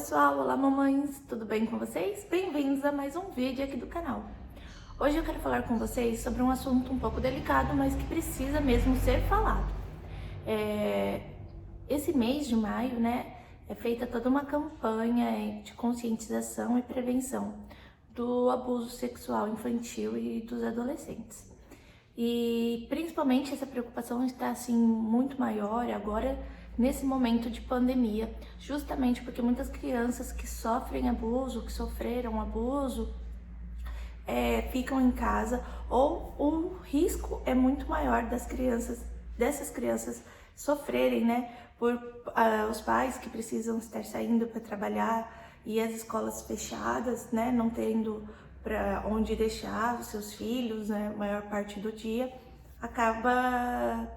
pessoal, olá mamães, tudo bem com vocês? Bem-vindos a mais um vídeo aqui do canal. Hoje eu quero falar com vocês sobre um assunto um pouco delicado, mas que precisa mesmo ser falado. Esse mês de maio, né, é feita toda uma campanha de conscientização e prevenção do abuso sexual infantil e dos adolescentes. E principalmente essa preocupação está assim muito maior agora nesse momento de pandemia, justamente porque muitas crianças que sofrem abuso, que sofreram abuso, ficam em casa, ou o risco é muito maior dessas crianças sofrerem, né, por os pais que precisam estar saindo para trabalhar e as escolas fechadas, né, não tendo para onde deixar os seus filhos, né, a maior parte do dia, acaba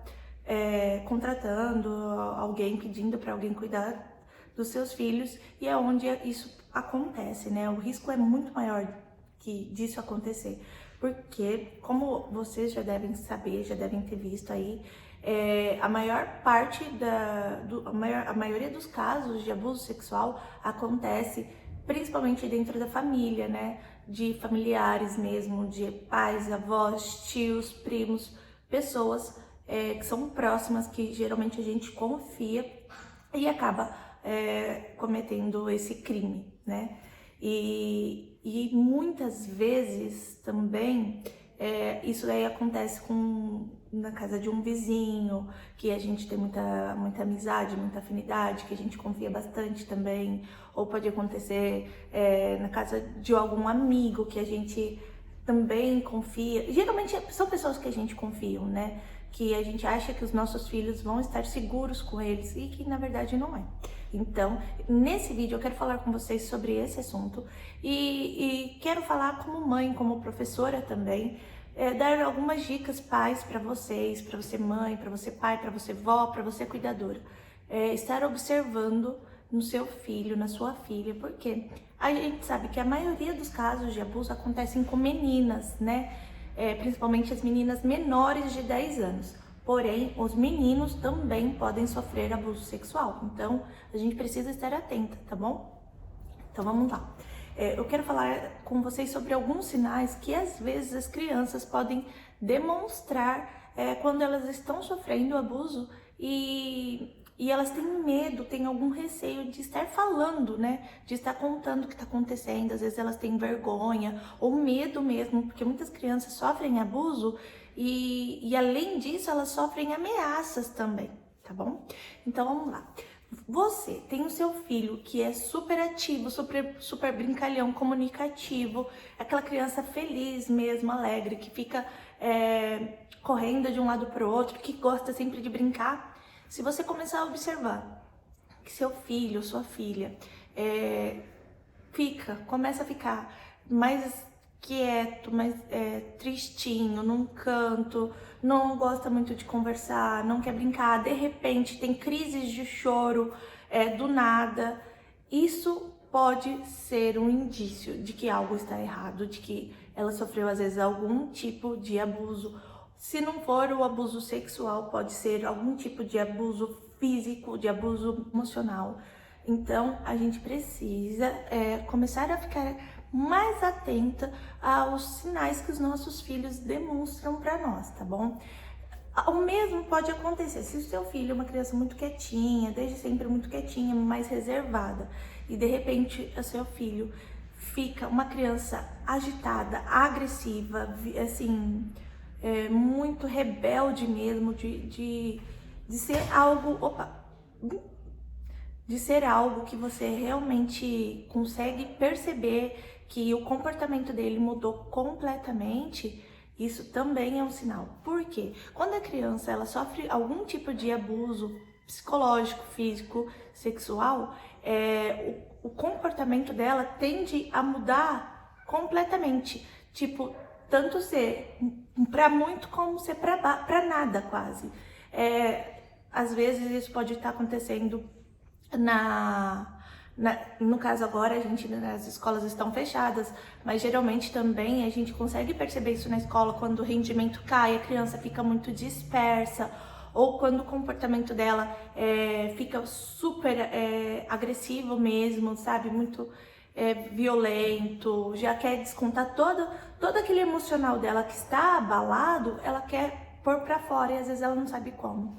contratando alguém, pedindo para alguém cuidar dos seus filhos, e é onde isso acontece, né? O risco é muito maior disso acontecer, porque, como vocês já devem saber, já devem ter visto aí, a maioria dos casos de abuso sexual acontece principalmente dentro da família, né? De familiares mesmo, de pais, avós, tios, primos, pessoas que são próximas, que geralmente a gente confia e acaba cometendo esse crime, né? E muitas vezes também isso aí acontece na casa de um vizinho, que a gente tem muita amizade, muita afinidade, que a gente confia bastante também, ou pode acontecer na casa de algum amigo que a gente também confia. Geralmente são pessoas que a gente confia, né? Que a gente acha que os nossos filhos vão estar seguros com eles e que na verdade não é. Então, nesse vídeo eu quero falar com vocês sobre esse assunto e quero falar como mãe, como professora também, dar algumas dicas pais para vocês, para você mãe, para você pai, para você vó, para você cuidadora. Estar observando no seu filho, na sua filha, porque a gente sabe que a maioria dos casos de abuso acontecem com meninas, né? Principalmente as meninas menores de 10 anos. Porém, os meninos também podem sofrer abuso sexual. Então, a gente precisa estar atenta, tá bom? Então, vamos lá. Eu quero falar com vocês sobre alguns sinais que, às vezes, as crianças podem demonstrar quando elas estão sofrendo abuso e elas têm medo, têm algum receio de estar falando, né? De estar contando o que está acontecendo. Às vezes elas têm vergonha ou medo mesmo, porque muitas crianças sofrem abuso e além disso elas sofrem ameaças também, tá bom? Então vamos lá. Você tem o seu filho que é super ativo, super brincalhão, comunicativo, aquela criança feliz mesmo, alegre, que fica correndo de um lado para o outro, que gosta sempre de brincar. Se você começar a observar que seu filho, sua filha, começa a ficar mais quieto, mais tristinho, num canto, não gosta muito de conversar, não quer brincar, de repente tem crises de choro do nada, isso pode ser um indício de que algo está errado, de que ela sofreu às vezes algum tipo de abuso. Se não for o abuso sexual, pode ser algum tipo de abuso físico, de abuso emocional. Então, a gente precisa começar a ficar mais atenta aos sinais que os nossos filhos demonstram para nós, tá bom? O mesmo pode acontecer se o seu filho é uma criança muito quietinha, desde sempre muito quietinha, mais reservada, e de repente o seu filho fica uma criança agitada, agressiva, assim, muito rebelde mesmo, de ser algo, de ser algo que você realmente consegue perceber que o comportamento dele mudou completamente, isso também é um sinal. Por quê? Quando a criança ela sofre algum tipo de abuso psicológico, físico, sexual, o comportamento dela tende a mudar completamente. Tipo, tanto ser para muito como ser para nada quase. Às vezes isso pode estar acontecendo no caso agora, as escolas estão fechadas, mas geralmente também a gente consegue perceber isso na escola quando o rendimento cai, a criança fica muito dispersa, ou quando o comportamento dela fica super agressivo mesmo, sabe? Muito violento, já quer descontar todo aquele emocional dela que está abalado, ela quer pôr pra fora e às vezes ela não sabe como.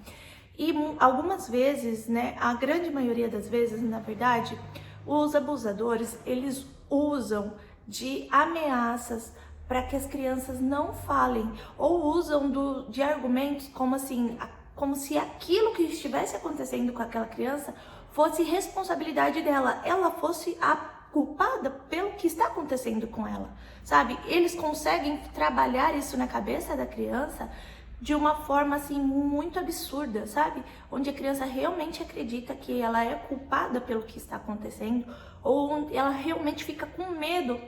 E algumas vezes, né, a grande maioria das vezes, na verdade, os abusadores, eles usam de ameaças para que as crianças não falem, ou usam de argumentos como assim, como se aquilo que estivesse acontecendo com aquela criança fosse responsabilidade dela, ela fosse a culpada pelo que está acontecendo com ela, sabe? Eles conseguem trabalhar isso na cabeça da criança de uma forma assim muito absurda, sabe? Onde a criança realmente acredita que ela é culpada pelo que está acontecendo, ou ela realmente fica com medo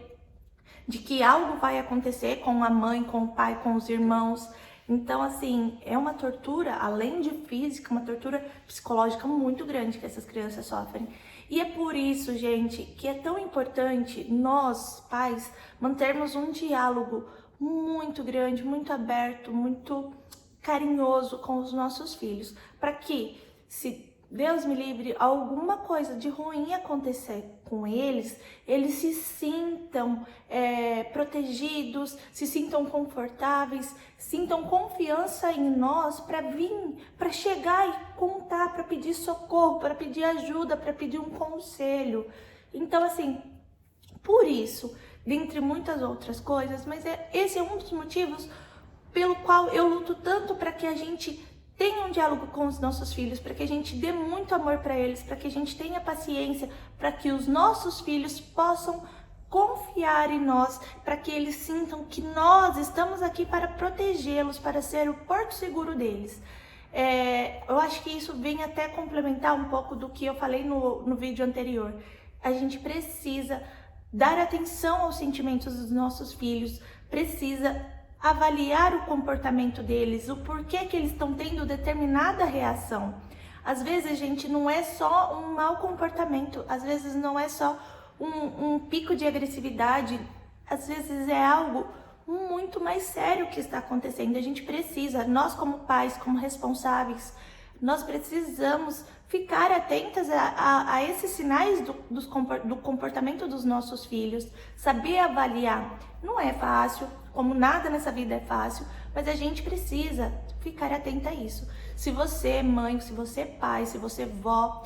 de que algo vai acontecer com a mãe, com o pai, com os irmãos. Então, assim, é uma tortura, além de física, uma tortura psicológica muito grande que essas crianças sofrem. E é por isso, gente, que é tão importante nós, pais, mantermos um diálogo muito grande, muito aberto, muito carinhoso com os nossos filhos, para que, se Deus me livre, alguma coisa de ruim acontecer com eles, eles se sintam protegidos, se sintam confortáveis, sintam confiança em nós para vir, para chegar e contar, para pedir socorro, para pedir ajuda, para pedir um conselho. Então, assim, por isso, dentre muitas outras coisas, mas esse é um dos motivos pelo qual eu luto tanto para que a gente tenha um diálogo com os nossos filhos, para que a gente dê muito amor para eles, para que a gente tenha paciência, para que os nossos filhos possam confiar em nós, para que eles sintam que nós estamos aqui para protegê-los, para ser o porto seguro deles. Eu acho que isso vem até complementar um pouco do que eu falei no vídeo anterior. A gente precisa dar atenção aos sentimentos dos nossos filhos, precisa avaliar o comportamento deles, o porquê que eles estão tendo determinada reação. Às vezes, gente, não é só um mau comportamento, às vezes não é só um pico de agressividade, às vezes é algo muito mais sério que está acontecendo. A gente precisa, nós como pais, como responsáveis, nós precisamos ficar atentas a esses sinais do comportamento dos nossos filhos, saber avaliar. Não é fácil, como nada nessa vida é fácil, mas a gente precisa ficar atenta a isso. Se você é mãe, se você é pai, se você é vó,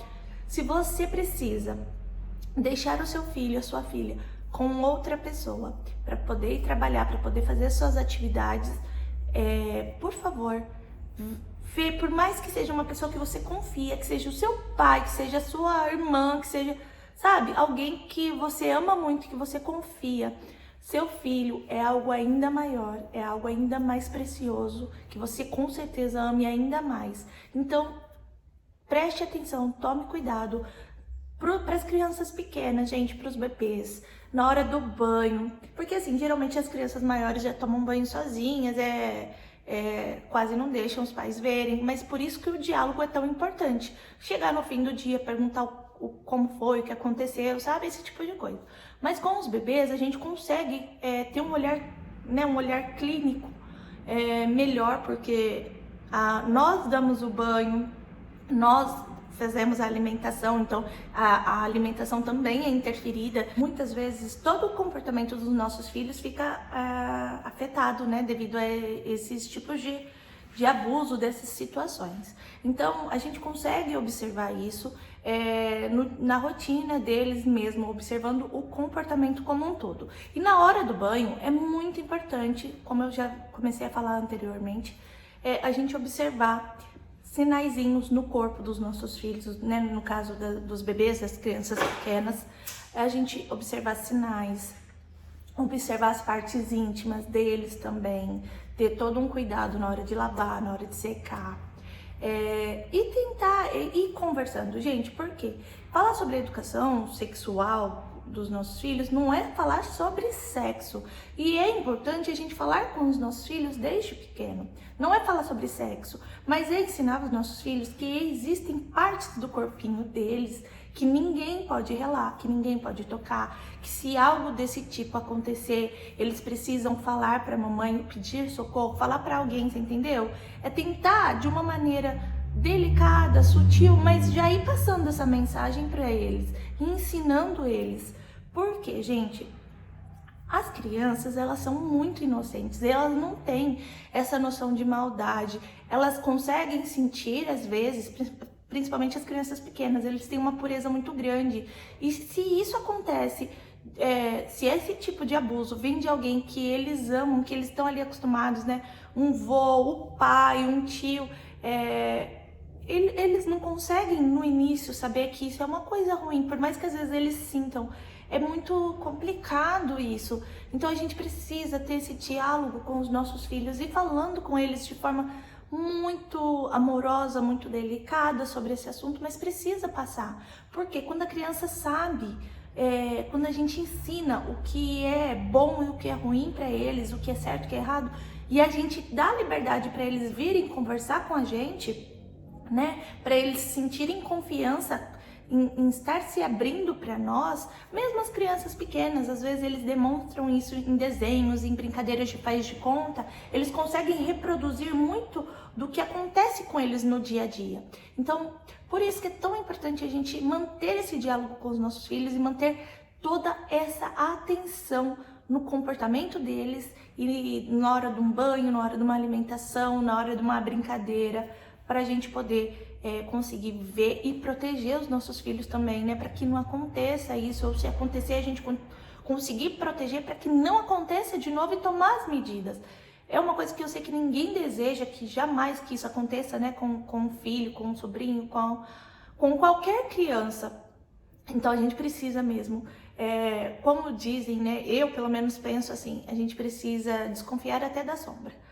se você precisa deixar o seu filho, a sua filha, com outra pessoa, para poder ir trabalhar, para poder fazer as suas atividades, por favor, por mais que seja uma pessoa que você confia, que seja o seu pai, que seja a sua irmã, que seja, sabe, alguém que você ama muito, que você confia. Seu filho é algo ainda maior, é algo ainda mais precioso, que você com certeza ame ainda mais. Então, preste atenção, tome cuidado para as crianças pequenas, gente, para os bebês, na hora do banho. Porque assim, geralmente as crianças maiores já tomam banho sozinhas, quase não deixam os pais verem, mas por isso que o diálogo é tão importante. Chegar no fim do dia, perguntar como foi, o que aconteceu, sabe? Esse tipo de coisa. Mas com os bebês a gente consegue ter um olhar, né, um olhar clínico melhor, porque nós damos o banho, nós fazemos a alimentação, então a alimentação também é interferida. Muitas vezes todo o comportamento dos nossos filhos fica afetado, né, devido a esses tipos de abuso, dessas situações. Então a gente consegue observar isso na rotina deles mesmo, observando o comportamento como um todo. E na hora do banho é muito importante, como eu já comecei a falar anteriormente, a gente observar sinaizinhos no corpo dos nossos filhos, né? No caso dos bebês, das crianças pequenas, a gente observar sinais, observar as partes íntimas deles também, ter todo um cuidado na hora de lavar, na hora de secar, e tentar ir conversando. Gente, por quê? Falar sobre a educação sexual dos nossos filhos não é falar sobre sexo, e é importante a gente falar com os nossos filhos desde pequeno. Não é falar sobre sexo, mas é ensinar os nossos filhos que existem partes do corpinho deles que ninguém pode relar, que ninguém pode tocar, que se algo desse tipo acontecer, eles precisam falar para a mamãe, pedir socorro, falar para alguém, você entendeu? É tentar de uma maneira delicada, sutil, mas já ir passando essa mensagem para eles, ensinando eles. Porque, gente, as crianças, elas são muito inocentes, elas não têm essa noção de maldade, elas conseguem sentir, às vezes, principalmente as crianças pequenas, eles têm uma pureza muito grande, e se isso acontece, se esse tipo de abuso vem de alguém que eles amam, que eles estão ali acostumados, né, um vô, o pai, um tio, eles não conseguem no início saber que isso é uma coisa ruim, por mais que às vezes eles sintam. É muito complicado isso. Então a gente precisa ter esse diálogo com os nossos filhos e falando com eles de forma muito amorosa, muito delicada sobre esse assunto, mas precisa passar. Porque quando a criança sabe, quando a gente ensina o que é bom e o que é ruim para eles, o que é certo e o que é errado, e a gente dá liberdade para eles virem conversar com a gente, né, para eles sentirem confiança em estar se abrindo para nós, mesmo as crianças pequenas, às vezes eles demonstram isso em desenhos, em brincadeiras de faz de conta, eles conseguem reproduzir muito do que acontece com eles no dia a dia. Então, por isso que é tão importante a gente manter esse diálogo com os nossos filhos e manter toda essa atenção no comportamento deles e na hora de um banho, na hora de uma alimentação, na hora de uma brincadeira, para a gente poder conseguir ver e proteger os nossos filhos também, né? Para que não aconteça isso, ou se acontecer, a gente conseguir proteger para que não aconteça de novo e tomar as medidas. É uma coisa que eu sei que ninguém deseja, que jamais que isso aconteça, né? Com um filho, com um sobrinho, com qualquer criança. Então a gente precisa mesmo, como dizem, né? Eu pelo menos penso assim, a gente precisa desconfiar até da sombra.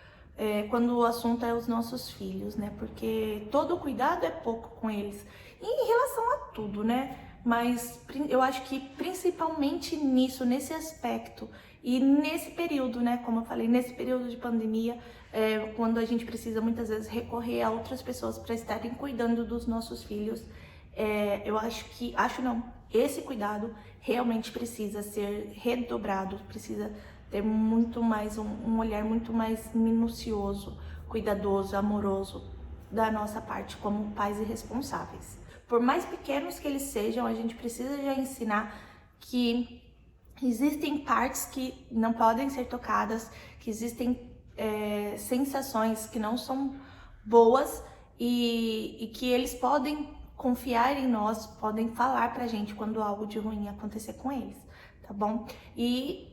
Quando o assunto é os nossos filhos, né? Porque todo cuidado é pouco com eles. E em relação a tudo, né? Mas eu acho que principalmente nisso, nesse aspecto e nesse período, né? Como eu falei, nesse período de pandemia, quando a gente precisa muitas vezes recorrer a outras pessoas para estarem cuidando dos nossos filhos, eu acho não, esse cuidado realmente precisa ser redobrado, precisa ter muito mais um olhar muito mais minucioso, cuidadoso, amoroso da nossa parte como pais e responsáveis. Por mais pequenos que eles sejam, a gente precisa já ensinar que existem partes que não podem ser tocadas, que existem sensações que não são boas e que eles podem confiar em nós, podem falar pra gente quando algo de ruim acontecer com eles, tá bom? E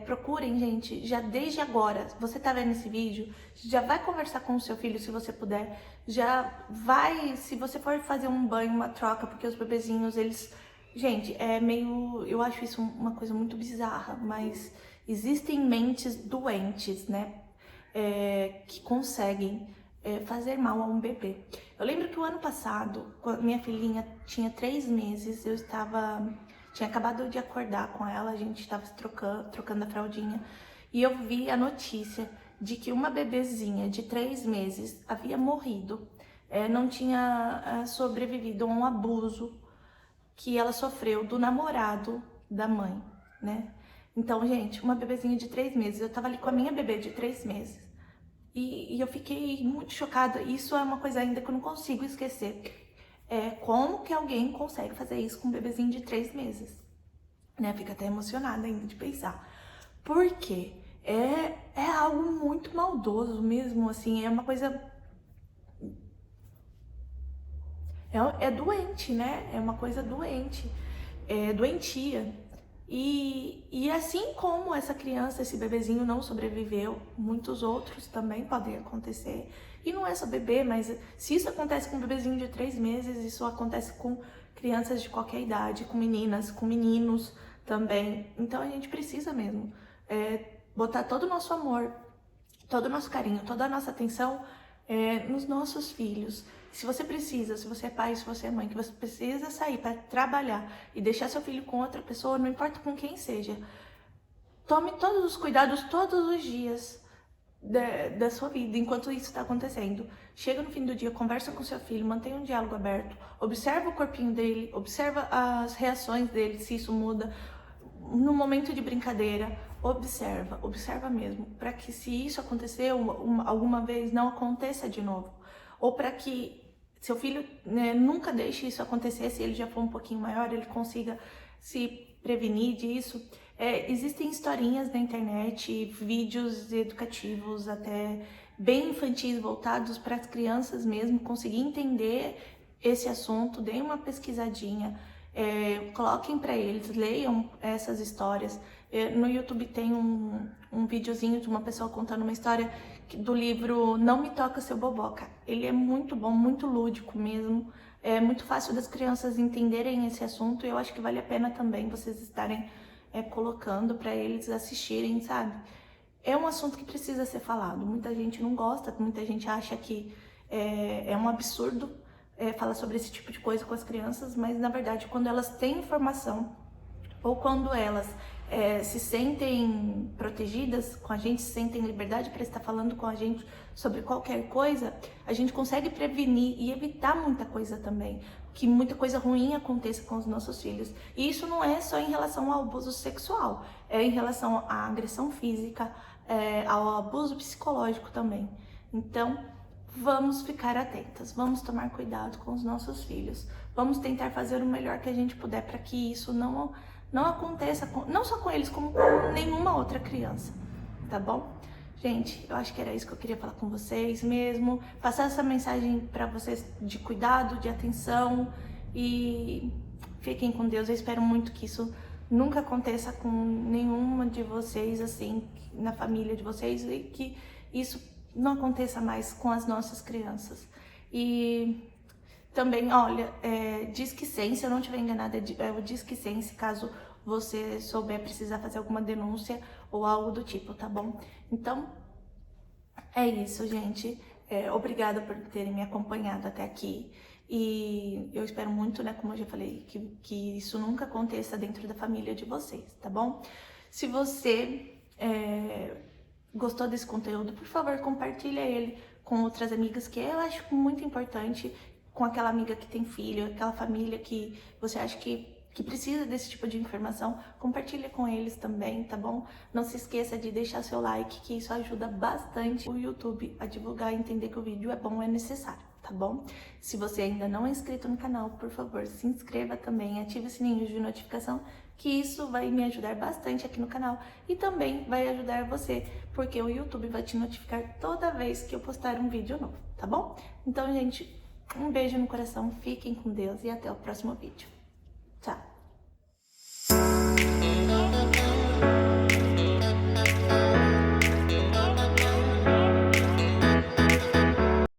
procurem, gente, já desde agora, você tá vendo esse vídeo, já vai conversar com o seu filho se você puder, já vai, se você for fazer um banho, uma troca, porque os bebezinhos, eles, gente, eu acho isso uma coisa muito bizarra, mas existem mentes doentes, né, que conseguem fazer mal a um bebê. Eu lembro que o ano passado, quando minha filhinha tinha 3 meses, tinha acabado de acordar com ela, a gente estava trocando a fraldinha, e eu vi a notícia de que uma bebezinha de 3 meses havia morrido, não tinha sobrevivido a um abuso que ela sofreu do namorado da mãe, né? Então, gente, uma bebezinha de 3 meses, eu tava ali com a minha bebê de 3 meses, e eu fiquei muito chocada. Isso é uma coisa ainda que eu não consigo esquecer. Como que alguém consegue fazer isso com um bebezinho de 3 meses? Né? Fica até emocionada ainda de pensar. Por quê? É algo muito maldoso mesmo, assim, é uma coisa... É doente, né? É uma coisa doente, doentia. E assim como essa criança, esse bebezinho não sobreviveu, muitos outros também podem acontecer. E não é só bebê, mas se isso acontece com um bebezinho de 3 meses, isso acontece com crianças de qualquer idade, com meninas, com meninos também. Então a gente precisa mesmo botar todo o nosso amor, todo o nosso carinho, toda a nossa atenção nos nossos filhos. Se você precisa, se você é pai, se você é mãe, que você precisa sair para trabalhar e deixar seu filho com outra pessoa, não importa com quem seja, tome todos os cuidados todos os dias. da sua vida enquanto isso está acontecendo. Chega no fim do dia, conversa com seu filho, mantenha um diálogo aberto, observa o corpinho dele, observa as reações dele, se isso muda. No momento de brincadeira, observa mesmo, para que se isso acontecer alguma vez, não aconteça de novo. Ou para que seu filho, né, nunca deixe isso acontecer, se ele já for um pouquinho maior, ele consiga se prevenir disso. Existem historinhas na internet, vídeos educativos, até bem infantis, voltados para as crianças mesmo, conseguir entender esse assunto, deem uma pesquisadinha, coloquem para eles, leiam essas histórias. No YouTube tem um videozinho de uma pessoa contando uma história do livro Não Me Toca Seu Boboca. Ele é muito bom, muito lúdico mesmo, é muito fácil das crianças entenderem esse assunto e eu acho que vale a pena também vocês estarem colocando para eles assistirem, sabe? É um assunto que precisa ser falado, muita gente não gosta, muita gente acha que é um absurdo falar sobre esse tipo de coisa com as crianças, mas na verdade quando elas têm informação ou quando elas se sentem protegidas com a gente, se sentem liberdade para estar falando com a gente sobre qualquer coisa, a gente consegue prevenir e evitar muita coisa também, que muita coisa ruim aconteça com os nossos filhos. E isso não é só em relação ao abuso sexual, é em relação à agressão física, ao abuso psicológico também. Então, vamos ficar atentas, vamos tomar cuidado com os nossos filhos, vamos tentar fazer o melhor que a gente puder para que isso não aconteça, não só com eles, como com nenhuma outra criança, tá bom? Gente, eu acho que era isso que eu queria falar com vocês mesmo, passar essa mensagem para vocês de cuidado, de atenção e fiquem com Deus. Eu espero muito que isso nunca aconteça com nenhuma de vocês, assim, na família de vocês, e que isso não aconteça mais com as nossas crianças. E também, olha, Disque 100, se eu não estiver enganada, é o Disque 100, se caso você souber precisar fazer alguma denúncia ou algo do tipo, tá bom? Então, é isso, gente. Obrigada por terem me acompanhado até aqui. E eu espero muito, né, como eu já falei, que isso nunca aconteça dentro da família de vocês, tá bom? Se você gostou desse conteúdo, por favor, compartilha ele com outras amigas, que eu acho muito importante, com aquela amiga que tem filho, aquela família que você acha que precisa desse tipo de informação, compartilha com eles também, tá bom? Não se esqueça de deixar seu like, que isso ajuda bastante o YouTube a divulgar e entender que o vídeo é bom, é necessário, tá bom? Se você ainda não é inscrito no canal, por favor, se inscreva também, ative o sininho de notificação, que isso vai me ajudar bastante aqui no canal e também vai ajudar você, porque o YouTube vai te notificar toda vez que eu postar um vídeo novo, tá bom? Então, gente, um beijo no coração, fiquem com Deus e até o próximo vídeo.